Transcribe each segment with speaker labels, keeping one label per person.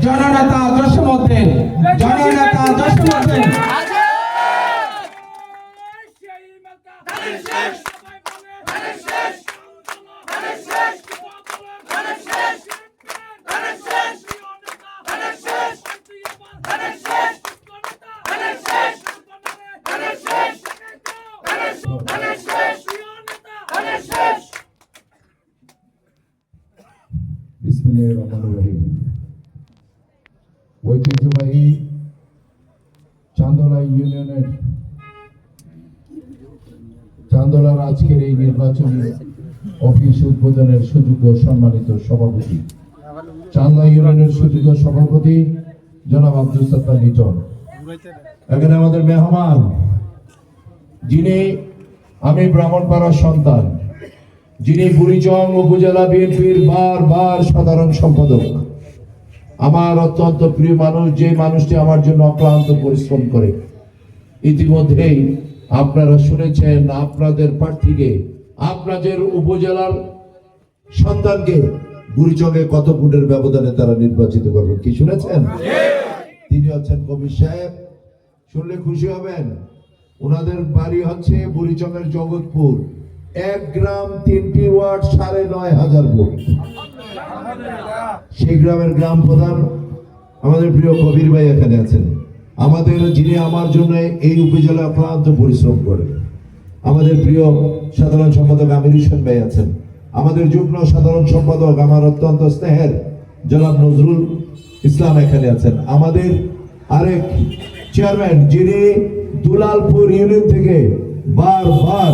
Speaker 1: জননেতা জসীমউদ্দিন, জননেতা জসীমউদ্দিন।
Speaker 2: ঐতিহ্যবাহী চান্দোলা ইউনিয়নের চান্দোলার আজকের এই নির্বাচনী অফিস উদ্বোধনের সুযোগ্য সম্মানিত সভাপতি, চান্দোলা ইউনিয়নের সুযোগ্য সভাপতি জনাব আব্দুল সাত্তার লিটন, এখানে আমাদের মেহমান যিনি আমি ব্রাহ্মণপাড়ার সন্তান, যিনি বুড়িচং উপজেলা বিএনপির বারবার সাধারণ সম্পাদক, আমার অত্যন্ত প্রিয় মানুষ, যে মানুষটি আমার জন্য অক্লান্ত পরিশ্রম করে। ইতিমধ্যেই আপনারা শুনেছেন আপনাদের প্রার্থীকে, আপনাদের উপজেলার সন্তানকে বুড়িচংয়ে কত ভোটের ব্যবধানে তারা নির্বাচিত করবেন, কি শুনেছেন? তিনি হচ্ছেন কবির সাহেব। শুনলে খুশি হবেন, ওনাদের বাড়ি হচ্ছে বুড়িচংয়ের জগৎপুর, 1 গ্রাম 3টি ওয়ার্ড, 9,500 ভোট। সেই গ্রামের গ্রাম প্রধান আমাদের প্রিয় কবির ভাই এখানে আছেন, আমাদের যিনি আমার জন্য এই উপজেলায় অক্লান্ত পরিশ্রম করে। আমাদের প্রিয় সাধারণ সম্পাদক আমির হোসেন ভাই আছেন, আমাদের যুগ্ম সাধারণ সম্পাদক আমার অত্যন্ত স্নেহের জনাব নজরুল ইসলাম এখানে আছেন, আমাদের আরেক চেয়ারম্যান যিনি দুলালপুর ইউনিয়ন থেকে বারবার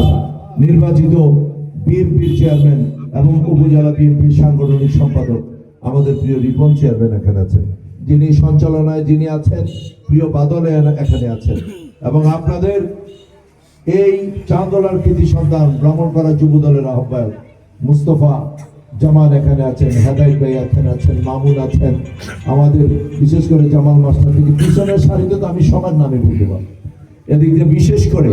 Speaker 2: নির্বাচিত বিএনপির চেয়ারম্যান এবং উপজেলা বিএনপির সাংগঠনিক সম্পাদক আমাদের প্রিয় রিপন চেয়ারম্যান এখানে আছেন, যিনি সঞ্চালনায় যিনি আছেন প্রিয় বাদলে এখানে আছেন, এবং আপনাদের এই চান্দোলার কৃতি সন্তান ব্রাহ্মণপাড়া যুব দলের আহ্বায়ক মুস্তফা জামান এখানে আছেন, হেদায়েত ভাই এখানে আছেন, মামুন আছেন, আমাদের বিশেষ করে জামাল মাস্টার থেকে পিছনের সারিতে তো আমি সবার নামে বলতে পারি। এদিক দিয়ে বিশেষ করে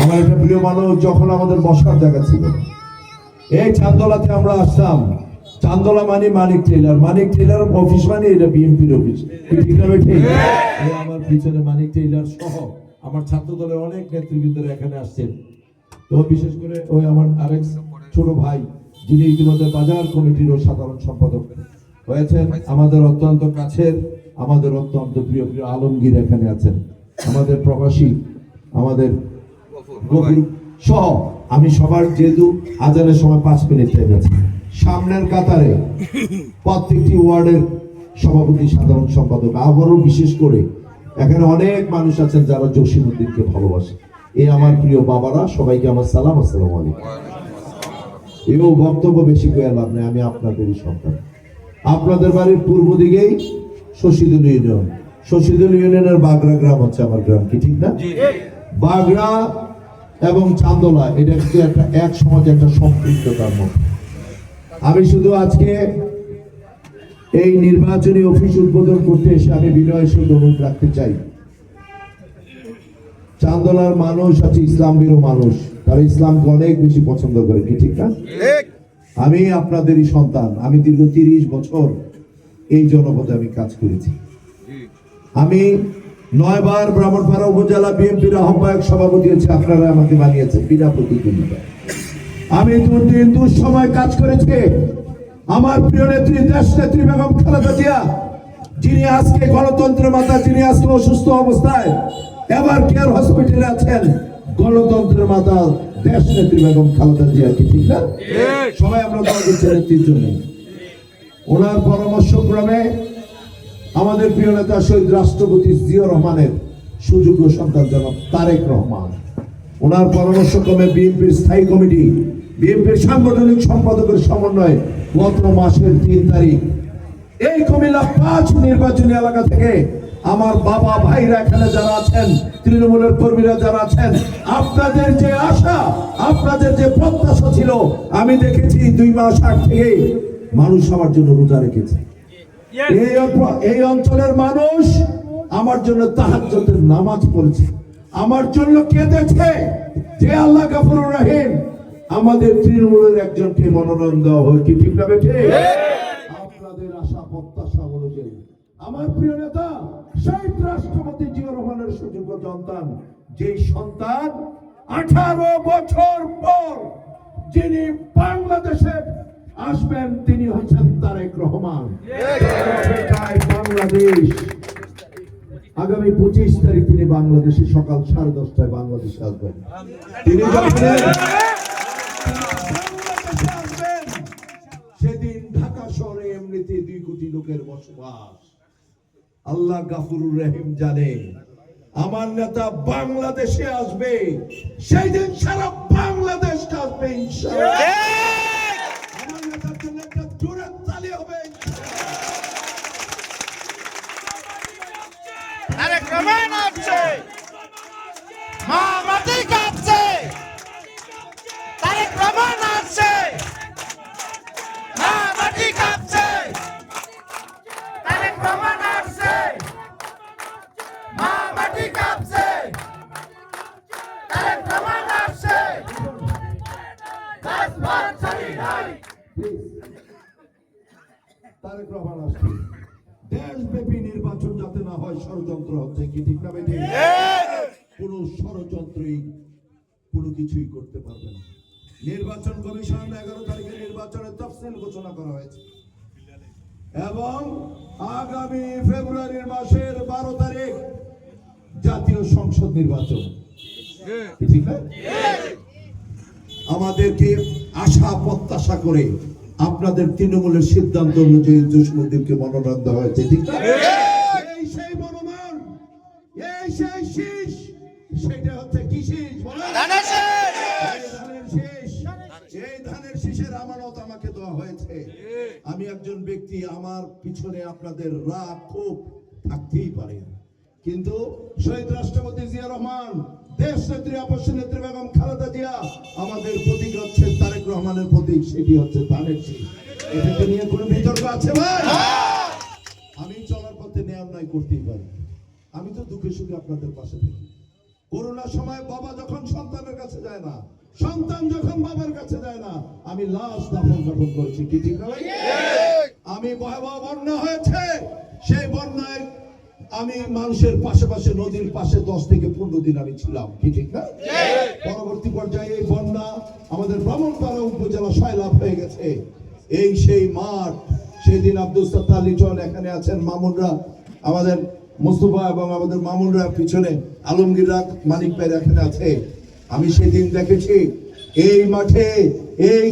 Speaker 2: আমার একটা প্রিয় মানুষ, যখন আমাদের বসার জায়গা ছিল এই চান্দোলাতে আমরা আসতাম, চান্দোলা মানে মানিক টেইলার, মানিক টেইলার অফিস মানে এটা বিএনপির অফিস, ঠিক না ঠিক? আমার পিছনে মানিক টেইলার সহ আমার ছাত্র দলের অনেক নেতৃবৃন্দরা এখানে আসছেন। তো বিশেষ করে ওই আমার আরেক ছোট ভাই যিনি ইতিমধ্যে বাজার কমিটিরও সাধারণ সম্পাদক হয়েছেন, আমাদের অত্যন্ত কাছের, আমাদের অত্যন্ত প্রিয় প্রিয় আলমগীর এখানে আছেন, আমাদের প্রবাসী আমাদের গফুর সহ। আমি সবার যেহেতু আজানের সময় 5 মিনিট টাইম আছে, সামনের কাতারে প্রত্যেকটি ওয়ার্ডের সভাপতি সাধারণ সম্পাদক, আবারও বিশেষ করে এখানে অনেক মানুষ আছেন যারা জসীমউদ্দিনকে ভালোবাসে। এই আমার প্রিয় বাবারা, সবাইকে আমার সালাম, আসসালামু আলাইকুম। এও বক্তব্য বেশি করে লাভ নেই, আমি আপনাদেরই সন্তান। আপনাদের বাড়ির পূর্ব দিকেই শশীদুল ইউনিয়ন, শশীদুল ইউনিয়নের বাগড়া গ্রাম হচ্ছে আমার গ্রাম, কি ঠিক না? বাগড়া এবং চান্দোলা এটা একটা এক সমাজ, একটা সম্পৃক্ততার মতো। আমি শুধু আজকে এই নির্বাচনী অফিস উদ্বোধন করতে এসে আমি বিনয়ের সঙ্গে অনুরোধ রাখতে চাই, চান্দোলার মানুষ আছে ইসলাম বিরোধী মানুষ, তারা ইসলামকে অনেক বেশি পছন্দ করে, কি ঠিক না? আমি আপনাদেরই সন্তান, আমি দীর্ঘ 30 বছর এই জনপদে আমি কাজ করেছি। আমি 9 বার ব্রাহ্মণপাড়া উপজেলা বিএনপির আহ্বায়ক সভাপতি হচ্ছে, আপনারা আমাকে বানিয়েছেন বিনা প্রতিদ্বন্দ্বিতা। আমি দুর্দিন দুঃসময় কাজ করেছি। আমার প্রিয় নেত্রী, দেশ নেত্রী বেগম খালেদা জিয়া, যিনি আজকে গণতন্ত্রের মাতা, যিনি আজকে অসুস্থ অবস্থায় এবার কেয়ার হসপিটালে আছেন, গণতন্ত্রের মাতা দেশ নেত্রী বেগম খালেদা জিয়া, কি ঠিক না? সবাই আমরা দোয়া করছি নেত্রীর জন্য। ওনার পরামর্শক্রমে আমাদের প্রিয় নেতা শহীদ রাষ্ট্রপতি জিয়াউর রহমানের সুযোগ্য সন্তান জনাব তারেক রহমান, ওনার পরামর্শক্রমে বিএনপির স্থায়ী কমিটি, বিএনপির সাংগঠনিক সম্পাদকের সমন্বয়ে গত মাসের 3 তারিখ এই কুমিল্লা 5 নির্বাচনী এলাকা থেকে আমার বাবা ভাইরা এখানে যারা আছেন, তৃণমূলের কর্মীরা যারা আছেন, আপনাদের যে আশা, আপনাদের যে প্রত্যাশা ছিল, আমি দেখেছি 2 মাস আগ থেকে মানুষ আমার জন্য রোজা রেখেছে। এই অঞ্চলের মানুষ আমার জন্য তাহাজ্জুদের নামাজ পড়েছে, আমার জন্য কেঁদেছে যে আল্লাহ গফুরুর রহিম আমাদের তৃণমূলের একজনকে মনোনয়ন দেওয়া হয়, কি ঠিক না বেঠে? আপনাদের আশা প্রত্যাশা অনুযায়ী আমার প্রিয় নেতা শহীদ রাষ্ট্রপতি জিয়াউর রহমানের সুযোগ্য সন্তান, যে সন্তান 18 বছর পর যিনি বাংলাদেশে আসবেন তিনি হচ্ছেন তারেক রহমান। বাংলাদেশ আগামী 25 তারিখ তিনি বাংলাদেশে সকাল 10:30টায় বাংলাদেশে আসবেন। তিনি সেদিন ঢাকা শহরে এমনিতে 2 কোটি লোকের বসবাস। আল্লাহ গাফুরুর রহিম জানে আমার নেতা বাংলাদেশে আসবে, সেই দিন সারা বাংলাদেশ আসবে ইনশাআল্লাহ। আমার নেতার জন্য একটা জোরে তালি হবে।
Speaker 3: তারেক রহমান আসছে, মা মাটি কাঁপছে, তারেক রহমান আসছে, মা মাটি কাঁপছে, তারেক রহমান আসছে, মা মাটি কাঁপছে, তারেক রহমান আসছে, রাজপথ ছাড়ি নাই।
Speaker 2: তারেক রহমান আসছে। দেশব্যাপী নির্বাচন যাতে না হয় ষড়যন্ত্র হচ্ছে, কি ঠিক না বেঠিক? কোন ষড়যন্ত্রই কোনো কিছুই করতে পারবে না। নির্বাচন কমিশন 11 তারিখে নির্বাচনের তফসিল ঘোষণা করা হয়েছে এবং আগামী ফেব্রুয়ারি মাসের 12 তারিখ জাতীয় সংসদ নির্বাচন, কি ঠিক না? আমাদেরকে আশা প্রত্যাশা করে আপনাদের তৃণমূলের সিদ্ধান্ত অনুযায়ী জসীমউদ্দিনকে মনোনয়ন দেওয়া হয়েছে, ঠিক না? এই সেই মনোনয়ন, এই সেই শীষ, সেটা হচ্ছে কি শীষ? ধানের শীষ। এই ধানের শীষের আমানত আমাকে দেওয়া হয়েছে। আমি একজন ব্যক্তি, আমার পিছনে আপনাদের রাগ খুব থাকতেই পারে, কিন্তু শহীদ রাষ্ট্রপতি জিয়া রহমান, দেশ নেত্রী আপসী নেত্রী বেগম খালেদা জিয়া, আমাদের প্রতীক হচ্ছে তারেক রহমানের প্রতীক, সেটি হচ্ছে ধানের শীষ। এটাকে নিয়ে কোনো বিতর্ক আছে ভাই? আমি চলার পথে ন্যায় অন্যায় করতেই পারি। আমি তো দুঃখে সুখে আপনাদের পাশে থাকি। করোনার সময় বাবা যখন সন্তানের কাছে যায় না, সন্তান যখন বাবার কাছে যায় না, আমি লাশ দাফন করেছি, কি ঠিক না ভাই? আমি ভয়াবহ বন্যা হয়েছে, সেই বন্যায় আমি মানুষের পাশে নদীর পাশে 10 থেকে 15 দিন আমি ছিলাম, কি ঠিক না? পরবর্তী পর্যায়ে এই বন্যা আমাদের ব্রাহ্মণপাড়া উপজেলা সয়লাভ হয়ে গেছে। এই সেই মাঠ, সেদিন আব্দুল সাত্তার লিটন এখানে আছেন, মামুনরা, আমাদের মুস্তফা এবং আমাদের মামুনরা পিছনে, আলমগীররা, মানিক ভাই এখানে আছে। আমি সেদিন দেখেছি এই মাঠে, এই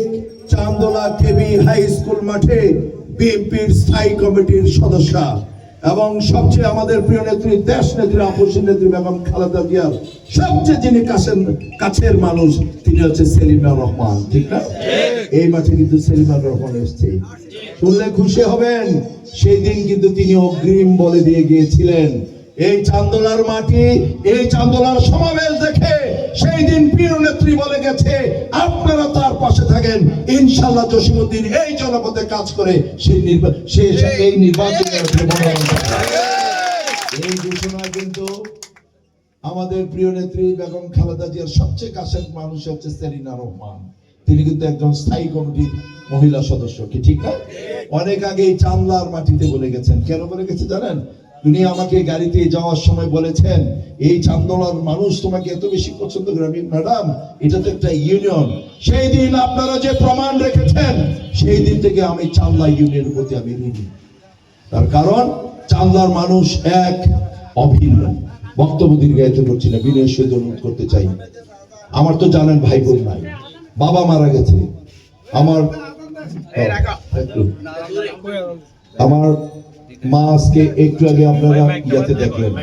Speaker 2: চান্দোলা কেবি হাই স্কুল মাঠে বিএনপির স্থায়ী কমিটির সদস্য এবং সবচেয়ে আমাদের প্রিয় নেত্রী, দেশ নেত্রী আপসী নেত্রী বেগম খালেদা জিয়ার সবচেয়ে যিনি কাছের মানুষ, তিনি হচ্ছে সেলিমা রহমান, ঠিক না? এই মাঠে কিন্তু সেলিমা রহমান এসছে, শুনলে খুশি হবেন। সেই দিন কিন্তু তিনি অগ্রিম বলে দিয়ে গিয়েছিলেন, এই চান্দোলার মাটি, এই চান্দোলার সমাবেশ দেখে সেই দিন প্রিয় নেত্রী বলে গেছে, আপনারা তার পাশে থাকেন, ইনশাআল্লাহ জসীমউদ্দিন এই জনপদে কাজ করে এই নির্বাচনে এই ঘোষণা কিন্তু আমাদের প্রিয় নেত্রী বেগম খালেদা জিয়ার সবচেয়ে কাছের মানুষ হচ্ছে সেলিনা রহমান। তিনি কিন্তু একজন স্থায়ী কমিটির মহিলা সদস্য, কি ঠিক না? অনেক আগে এই চান্দলার মাটিতে বলে গেছেন। কেন বলে গেছে জানেন? তিনি আমাকে গাড়িতে যাওয়ার সময় বলেছেন, এই চান্দলার মানুষ তোমাকে এত বেশি পছন্দ করে। আমি, ম্যাডাম, এটা তো একটা ইউনিয়ন। সেই দিন আপনারা যে প্রমাণ রেখেছেন, সেই দিন থেকে আমি চান্দলা ইউনিয়নের প্রতি আমি ঋণী। তার কারণ চান্দলার মানুষ এক অভিন্ন। বক্তব্য দীর্ঘায়িত করছি না, বিনয়ের সহিত অনুরোধ করতে চাই, আমার তো জানেন ভাই বোন নাই, বাবা মারা গেছে, আমার মা আজকে একটু আগে আপনারা ইয়াতে দেখলেন।